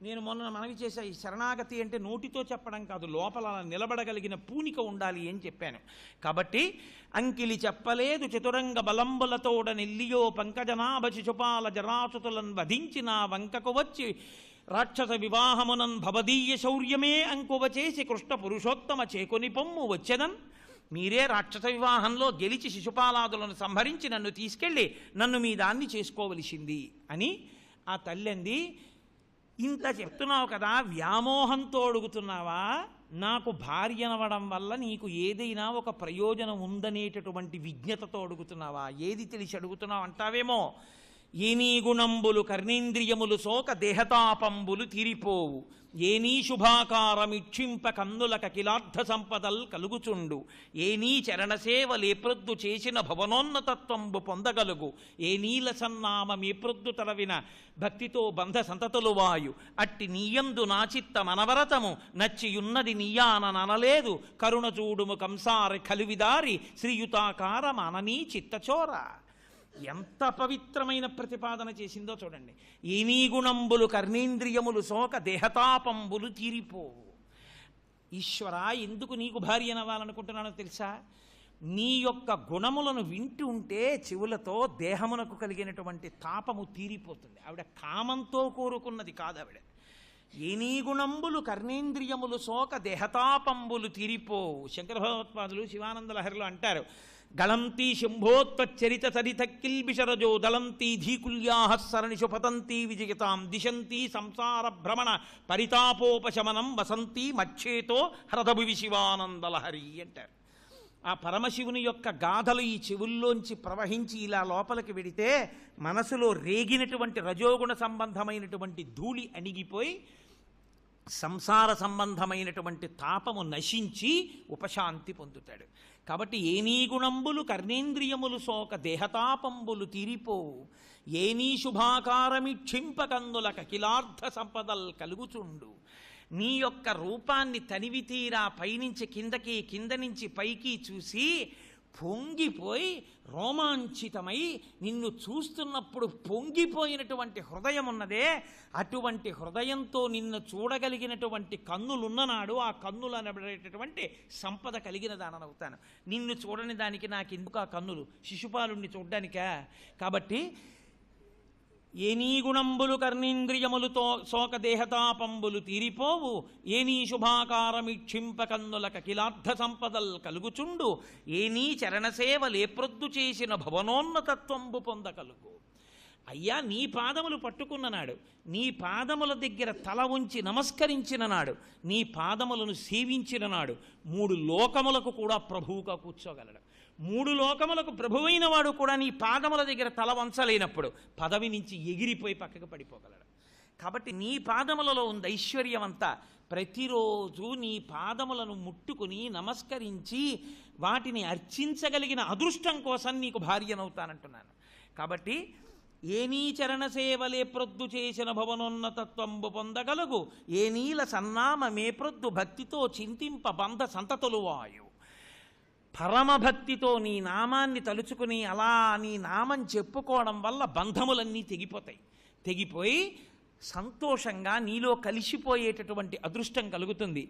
నేను మొన్న మనవి చేశా, ఈ శరణాగతి అంటే నోటితో చెప్పడం కాదు, లోపల నిలబడగలిగిన పూనిక ఉండాలి అని చెప్పాను. కాబట్టి అంకిలి చెప్పలేదు చతురంగ బలంబులతోడ నెల్లియో పంకజనాభ శిశుపాల జరాసుతులను వధించిన వంకకు వచ్చి రాక్షస వివాహమునన్ భవదీయ శౌర్యమే అంకువ చేసి కృష్ణ పురుషోత్తమ చేకొని పొమ్ము వచ్చెదన్. మీరే రాక్షస వివాహంలో గెలిచి శిశుపాలాదులను సంహరించి నన్ను తీసుకెళ్ళి నన్ను మీ దాన్ని చేసుకోవలసింది అని ఆ తల్లి అంది. ఇంత చెప్తున్నావు కదా, వ్యామోహంతో అడుగుతున్నావా? నాకు భార్య అనవడం వల్ల నీకు ఏదైనా ఒక ప్రయోజనం ఉందనేటటువంటి విజ్ఞతతో అడుగుతున్నావా? ఏది తెలిసి అడుగుతున్నావు అంటావేమో. ఏనీ గుణంబులు కర్ణేంద్రియములు సోక దేహతాపంబులు తీరిపోవు, ఏనీ శుభాకారమిక్షింప కన్నులక కిలార్థ సంపదల్ కలుగుచుండు, ఏనీ చరణసేవలేప్రొద్దు చేసిన భవనోన్నతత్వంబు పొందగలుగు, ఏ నీల సన్నామమేప్రొద్దు తలవిన భక్తితో బంధ సంతతులు వాయు, అట్టి నీయందు నాచిత్త మనవరతము నచ్చియున్నది నీయాననలేదు, కరుణ చూడుము కంసారి కలివిదారి శ్రీయుతాకార మననీ చిత్తచోర. ఎంత పవిత్రమైన ప్రతిపాదన చేసిందో చూడండి. Any గుణంబులు కర్ణేంద్రియములు soca దేహతాపంబులు తీరిపోవు. ఈశ్వర, ఎందుకు నీకు భార్య అనవాలనుకుంటున్నానో తెలుసా? నీ యొక్క గుణములను వింటూ ఉంటే చెవులతో దేహమునకు కలిగినటువంటి తాపము తీరిపోతుంది. ఆవిడ కామంతో కోరుకున్నది కాదు ఆవిడ. Any గుణంబులు కర్ణేంద్రియములు soca దేహతాపంబులు తీరిపోవు. శంకర భగవత్పాదులు శివానంద లహరిలో అంటారు, గళంతి శంభోత్వచ్చరిత సరితక్కిల్బిషరజో దళంతి ధీకుల్యాహ సరణిషు పతంతి విజయతాం దిశంతి సంసార భ్రమణ పరితాపోపశమనం వసంతి మచ్చేతో హ్రదభువి శివానందలహరి అంటారు. ఆ పరమశివుని యొక్క గాథలు ఈ చెవుల్లోంచి ప్రవహించి ఇలా లోపలికి వెడితే మనసులో రేగినటువంటి రజోగుణ సంబంధమైనటువంటి ధూళి అణిగిపోయి సంసార సంబంధమైనటువంటి తాపము నశించి ఉపశాంతి పొందుతాడు. కాబట్టి ఏనీ గుణంబులు కర్ణేంద్రియములు సోక దేహతాపంబులు తీరిపోవు, ఏనీ శుభాకారమిక్షింపకందులక కిలార్థ సంపదల్ కలుగుచుండు. నీ యొక్క రూపాన్ని తనివి తీరా పైనుంచి కిందకి కింద నుంచి పైకి చూసి పొంగిపోయి రోమాంచితమై నిన్ను చూస్తున్నప్పుడు పొంగిపోయినటువంటి హృదయం ఉన్నదే, అటువంటి హృదయంతో నిన్ను చూడగలిగినటువంటి కన్నులున్ననాడు ఆ కన్నులు అనబడేటటువంటి సంపద కలిగిన దానవుతాను. నిన్ను చూడని దానికి నాకెందుకు ఆ కన్నులు? శిశుపాలుణ్ణి చూడ్డానికా? కాబట్టి ఏనీ గుణంబులు కర్ణేంద్రియములతో సోక దేహతాపంబులు తీరిపోవు, ఏనీ శుభాకారమిక్షింప కన్నులక కిలార్థ సంపదల్ కలుగుచుండు, ఏనీ చరణసేవలేప్రొద్దు చేసిన భవనోన్నతత్వంబు పొందకలుగు. అయ్యా, నీ పాదములు పట్టుకున్ననాడు, నీ పాదముల దగ్గర తల ఉంచి నమస్కరించిన నాడు, నీ పాదములను సేవించిన నాడు 3 లోకములకు కూడా ప్రభువుగా కూర్చోగలడు. 3 లోకములకు ప్రభువైన వాడు కూడా నీ పాదముల దగ్గర తల వంచలేనప్పుడు పదవి నుంచి ఎగిరిపోయి పక్కకు పడిపోగలడు. కాబట్టి నీ పాదములలో ఉంది ఐశ్వర్యం అంతా. ప్రతిరోజు నీ పాదములను ముట్టుకుని నమస్కరించి వాటిని అర్చించగలిగిన అదృష్టం కోసం నీకు భార్యనవుతానంటున్నాను. కాబట్టి ఏనీ చరణసేవలే ప్రొద్దు చేసిన భవనోన్నతత్వంబు పొందగలుగు, ఏ నీల సన్నామమే ప్రొద్దు భక్తితో చింతింప బంధ సంతతులు వాయు. పరమభక్తితో నీ నామాన్ని తలుచుకుని అలా నీ నామం చెప్పుకోవడం వల్ల బంధములన్నీ తెగిపోయి సంతోషంగా నీలో కలిసిపోయేటటువంటి అదృష్టం కలుగుతుంది.